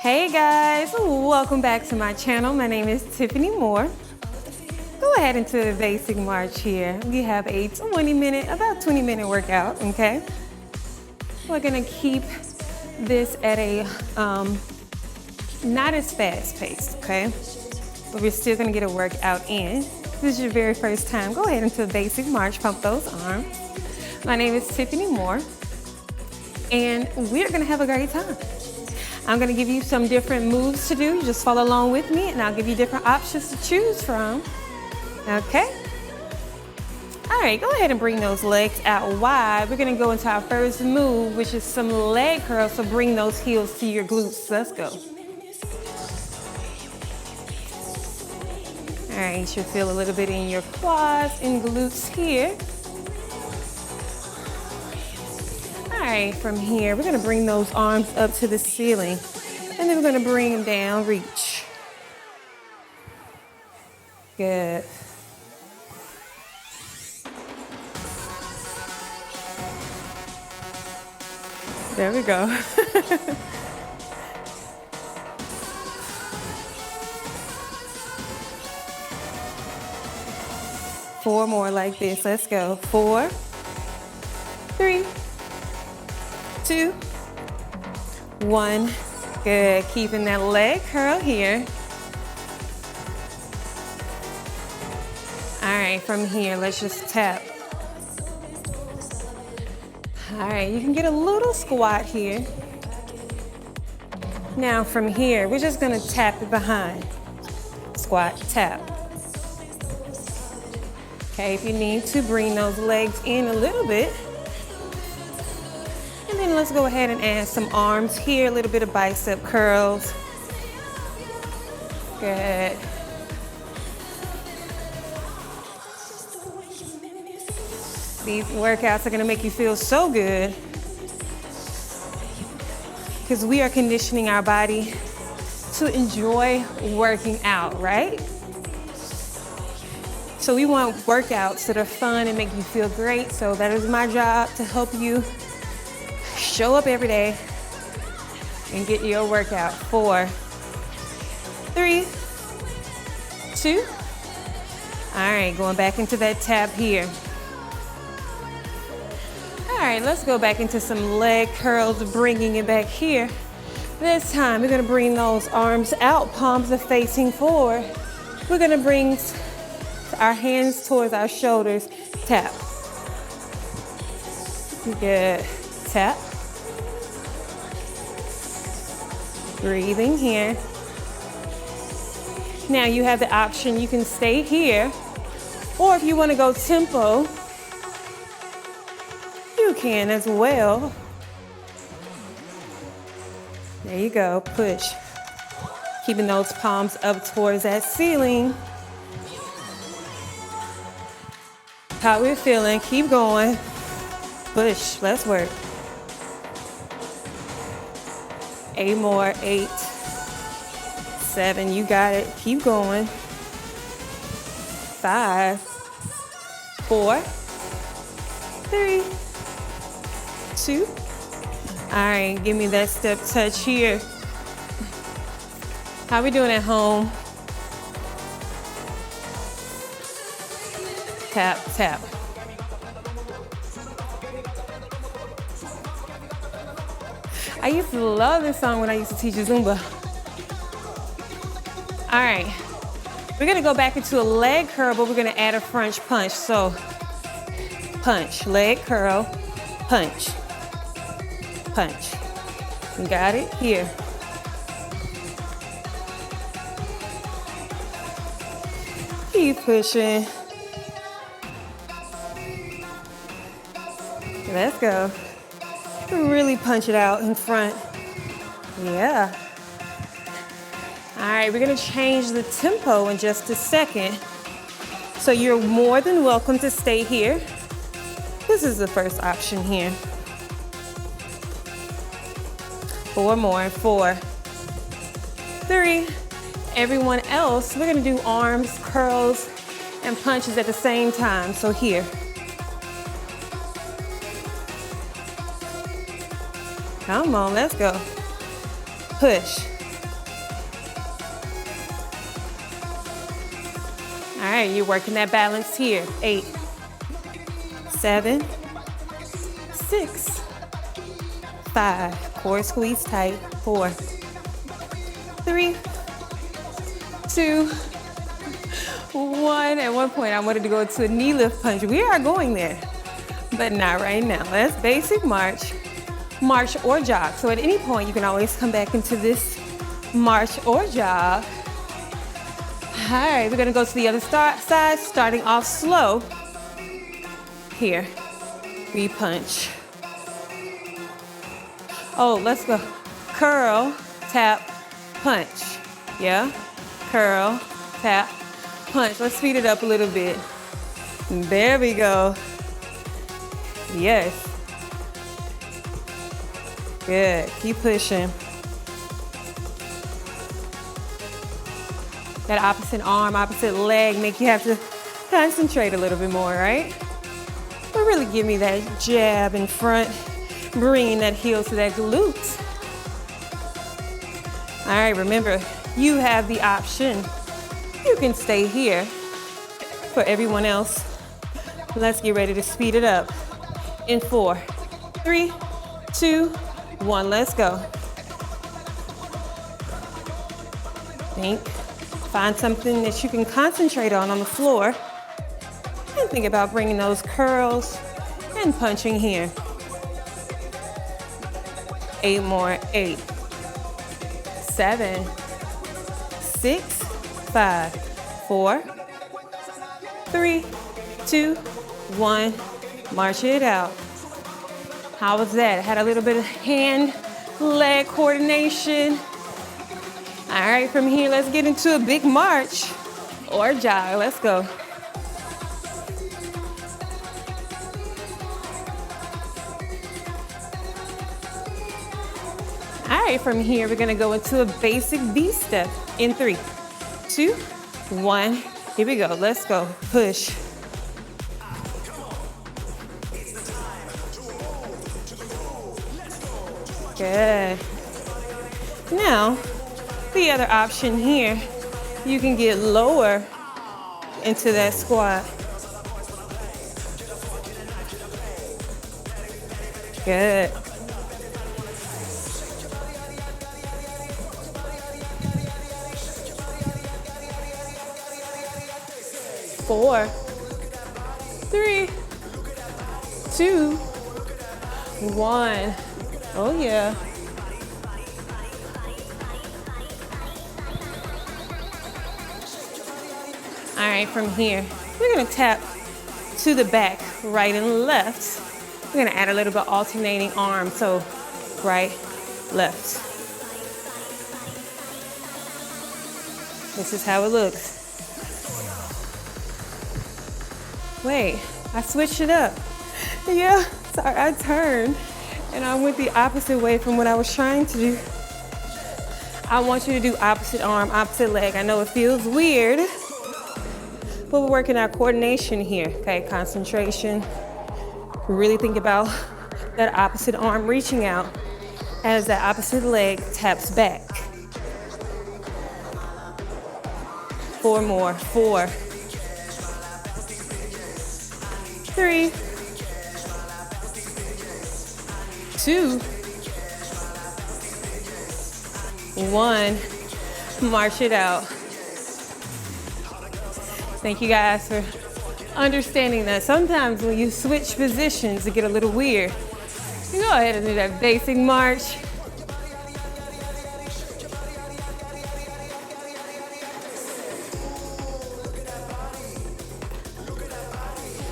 Hey guys, welcome back to my channel. My name is Tiffany Moore. Go ahead into the basic march here. We have a about 20 minute workout, okay? We're gonna keep this at a not as fast paced, okay? But we're still gonna get a workout in. If this is your very first time, go ahead into the basic march, pump those arms. My name is Tiffany Moore, and we're gonna have a great time. I'm gonna give you some different moves to do. Just follow along with me and I'll give you different options to choose from. Okay? All right, go ahead and bring those legs out wide. We're gonna go into our first move, which is some leg curls, so bring those heels to your glutes. Let's go. All right, you should feel a little bit in your quads and glutes here. All right, from here, we're gonna bring those arms up to the ceiling, and then we're gonna bring them down, reach. Good. There we go. Four more like this. Let's go. 4, 3, 2, 1. Good. Keeping that leg curl here. All right, from here, let's just tap. All right, you can get a little squat here. Now from here, we're just gonna tap it behind. Squat, tap. Okay, if you need to, bring those legs in a little bit. And then let's go ahead and add some arms here, a little bit of bicep curls. Good. These workouts are gonna make you feel so good because we are conditioning our body to enjoy working out, right? So we want workouts that are fun and make you feel great. So that is my job, to help you show up every day and get your workout. 4, 3, 2. All right, going back into that tap here. All right, let's go back into some leg curls, bringing it back here. This time, we're gonna bring those arms out, palms are facing forward. We're gonna bring our hands towards our shoulders, tap. Good, tap. Breathing here. Now you have the option, you can stay here, or if you wanna go tempo, you can as well. There you go, push. Keeping those palms up towards that ceiling. How we're feeling, keep going. Push, let's work. 8 more, 8, 7, you got it, keep going. 5, 4, 3, 2. All right, give me that step touch here. How we doing at home? Tap, tap. I used to love this song when I used to teach Zumba. All right, we're gonna go back into a leg curl, but we're gonna add a French punch. So, punch, leg curl, punch, punch. You got it? Here. Keep pushing. Let's go. Really punch it out in front. Yeah. All right, we're gonna change the tempo in just a second. So you're more than welcome to stay here. This is the first option here. 4 more, 4, 3. Everyone else, we're gonna do arms, curls, and punches at the same time. So here. Come on, let's go. Push. right, you're working that balance here. 8, 7, 6, 5. Core squeeze tight. 4, 3, 2, 1. At one point, I wanted to go to a knee lift punch. We are going there, but not right now. That's basic march or jog. So at any point, you can always come back into this march or jog. All right, we're gonna go to the other side, starting off slow. Here, we punch. Oh, let's go. Curl, tap, punch. Yeah, curl, tap, punch. Let's speed it up a little bit. There we go. Yes. Good, keep pushing. That opposite arm, opposite leg make you have to concentrate a little bit more, right? But really give me that jab in front, bringing that heel to that glute. All right, remember, you have the option. You can stay here. For everyone else, let's get ready to speed it up. In 4, 3, 2, 1, let's go. Think. Find something that you can concentrate on the floor. And think about bringing those curls and punching here. 8 more. 8, 7, 6, 5, 4, 3, 2, 1. March it out. How was that? Had a little bit of hand-leg coordination. All right, from here, let's get into a big march or jog. Let's go. All right, from here, we're gonna go into a basic V step in 3, 2, 1. Here we go, let's go. Push. Good. Now, the other option here, you can get lower into that squat. Good. Four, 3, 2, 1. Oh yeah. All right, from here, we're gonna tap to the back, right and left. We're gonna add a little bit alternating arm, so right, left. This is how it looks. Wait, I switched it up. Yeah, sorry, I turned and I went the opposite way from what I was trying to do. I want you to do opposite arm, opposite leg. I know it feels weird, but we're working our coordination here, okay? Concentration. Really think about that opposite arm reaching out as that opposite leg taps back. 4 more. 4, 3, 2, 1. March it out. Thank you guys for understanding that. Sometimes when you switch positions, it get a little weird. You go ahead and do that basic march.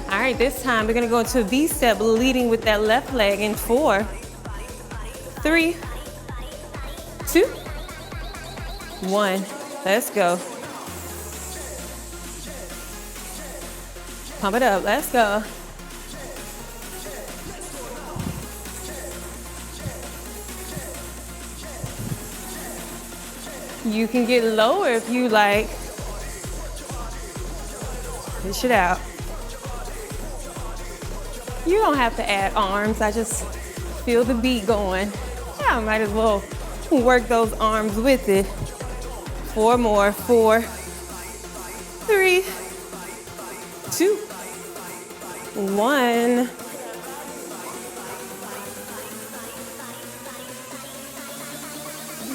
All right, this time we're gonna go into a V step, leading with that left leg in 4, 3, 2, 1. Let's go. Pump it up, let's go. You can get lower if you like. Push it out. You don't have to add arms, I just feel the beat going. I might as well work those arms with it. 4 more. 4, 3, 2, 1.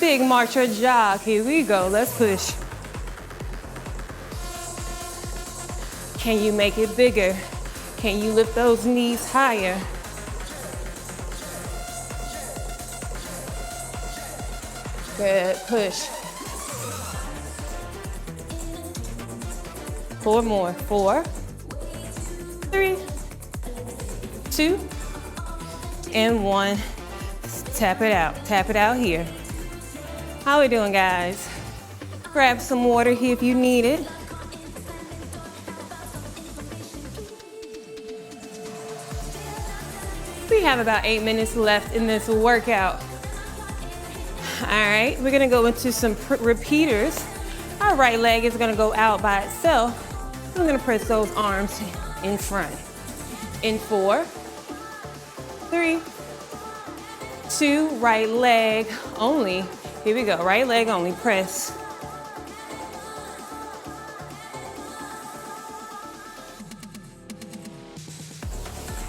Big march or jog. Here we go. Let's push. Can you make it bigger? Can you lift those knees higher? Good. Push. 4 more. 4, 3, 2, and 1. Tap it out. Tap it out here. How we doing, guys? Grab some water here if you need it. We have about 8 minutes left in this workout. All right, we're gonna go into some repeaters. Our right leg is gonna go out by itself. I'm gonna press those arms in front. In 4, 3, 2, right leg only. Here we go, right leg only, press.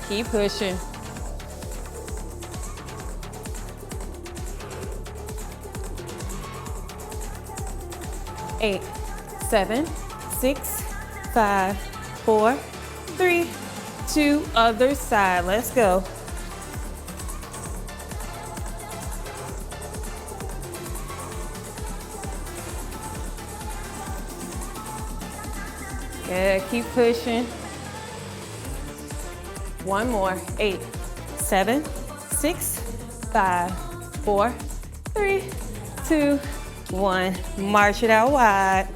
Keep pushing. Eight, 7, 6, 5, 4, 3, 2, other side. Let's go. Good, keep pushing. One more. 8, 7, 6, 5, 4, 3, 2, 1. March it out wide.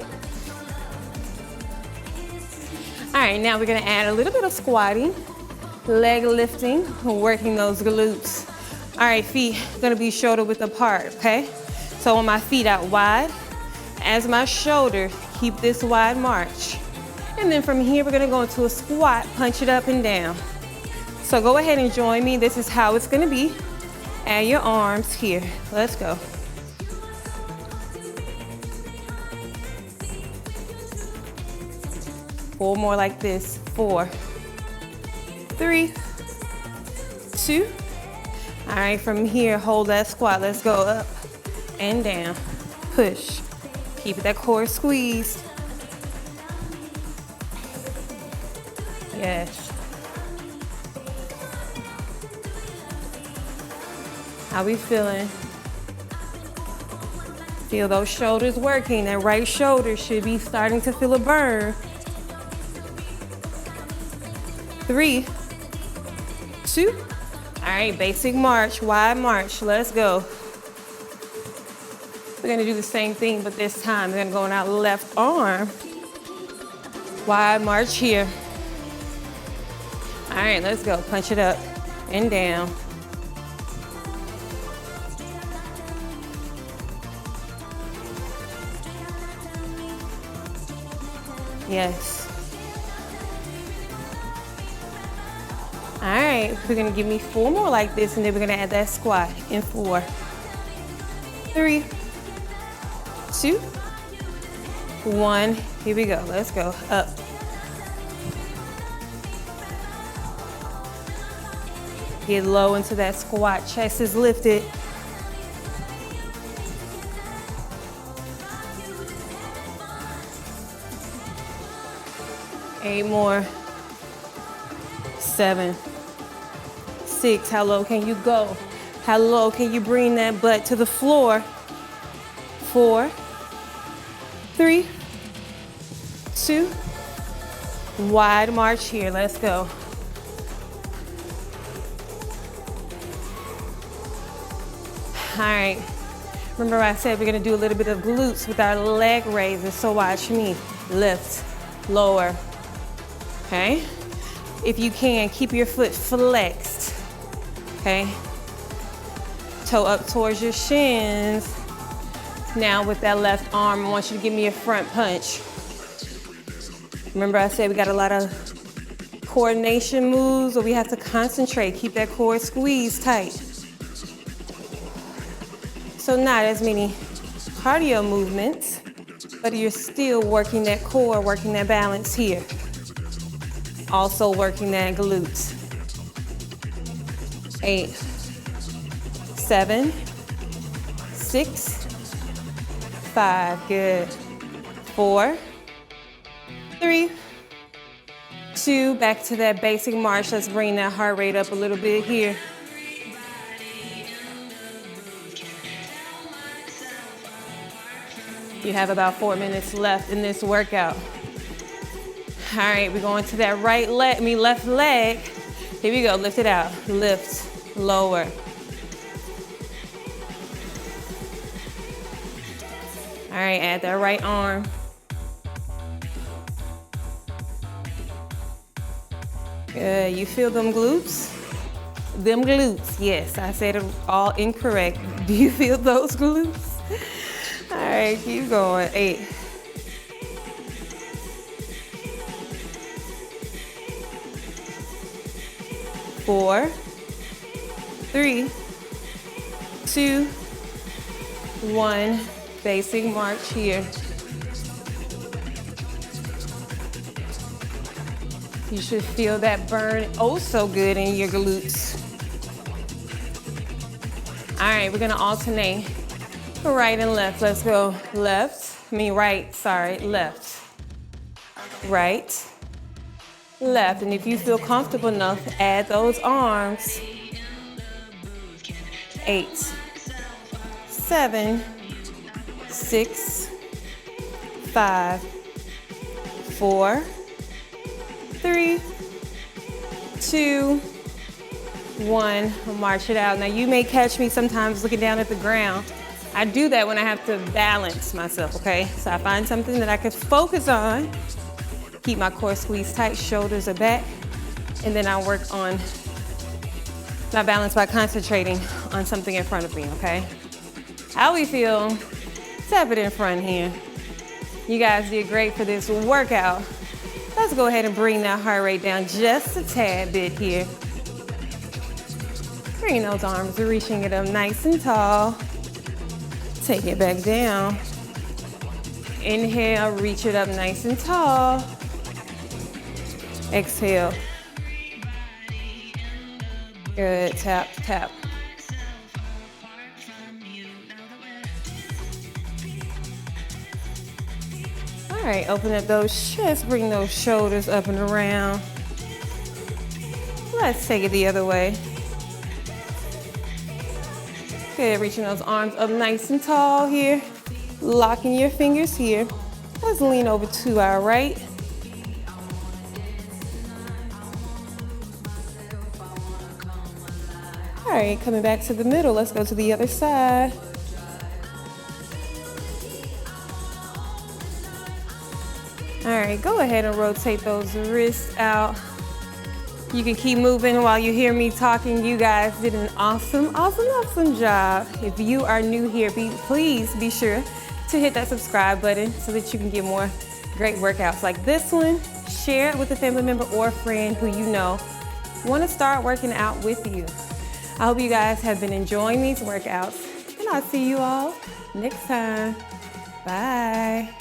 All right, now we're gonna add a little bit of squatting, leg lifting, working those glutes. All right, feet gonna be shoulder width apart, okay? So I want my feet out wide. As my shoulder, keep this wide march. And then from here, we're gonna go into a squat, punch it up and down. So go ahead and join me. This is how it's gonna be. Add your arms here. Let's go. Four more like this. 4, 3, 2. All right, from here, hold that squat. Let's go up and down. Push. Keep that core squeezed. Yes. How we feeling? Feel those shoulders working. That right shoulder should be starting to feel a burn. 3, 2. All right, basic march, wide march. Let's go. We're gonna do the same thing, but this time we're gonna go on our left arm. Wide march here. All right, let's go. Punch it up and down. Yes. All right, we're gonna give me 4 more like this, and then we're gonna add that squat in 4, 3, 2, 1. Here we go. Let's go. Up. Get low into that squat. Chest is lifted. Eight more. 7, 6. How low can you go? How low can you bring that butt to the floor? 4, 3, 2. Wide march here. Let's go. All right. Remember I said we're gonna do a little bit of glutes with our leg raises, so watch me. Lift, lower, okay? If you can, keep your foot flexed, okay? Toe up towards your shins. Now with that left arm, I want you to give me a front punch. Remember I said we got a lot of coordination moves, but we have to concentrate. Keep that core squeezed tight. So not as many cardio movements, but you're still working that core, working that balance here. Also working that glute. 8, 7, 6, 5, good. 4, 3, 2, back to that basic march. Let's bring that heart rate up a little bit here. You have about 4 minutes left in this workout. All right, we're going to that left leg. Here we go, lift it out. Lift, lower. All right, add that right arm. Good, you feel them glutes? Them glutes, yes, I said it all incorrect. Do you feel those glutes? All right, keep going. 8. 4, 3, 2, 1. Basic march here. You should feel that burn oh so good in your glutes. All right, we're gonna alternate right and left. Let's go left, left, right, left. And if you feel comfortable enough, add those arms. 8, 7, 6, 5, 4, 3, 2, 1. March it out. Now you may catch me sometimes looking down at the ground. I do that when I have to balance myself, okay? So I find something that I can focus on, keep my core squeezed tight, shoulders are back, and then I work on my balance by concentrating on something in front of me, okay? How we feel? Tap it in front here. You guys did great for this workout. Let's go ahead and bring that heart rate down just a tad bit here. Bring those arms, reaching it up nice and tall. Take it back down. Inhale, reach it up nice and tall. Exhale. Good, tap, tap. All right, open up those chests, bring those shoulders up and around. Let's take it the other way. Good, reaching those arms up nice and tall here. Locking your fingers here. Let's lean over to our right. All right, coming back to the middle, let's go to the other side. All right, go ahead and rotate those wrists out. You can keep moving while you hear me talking. You guys did an awesome job. If you are new here, please be sure to hit that subscribe button so that you can get more great workouts like this one. Share it with a family member or friend who you know want to start working out with you. I hope you guys have been enjoying these workouts, and I'll see you all next time. Bye.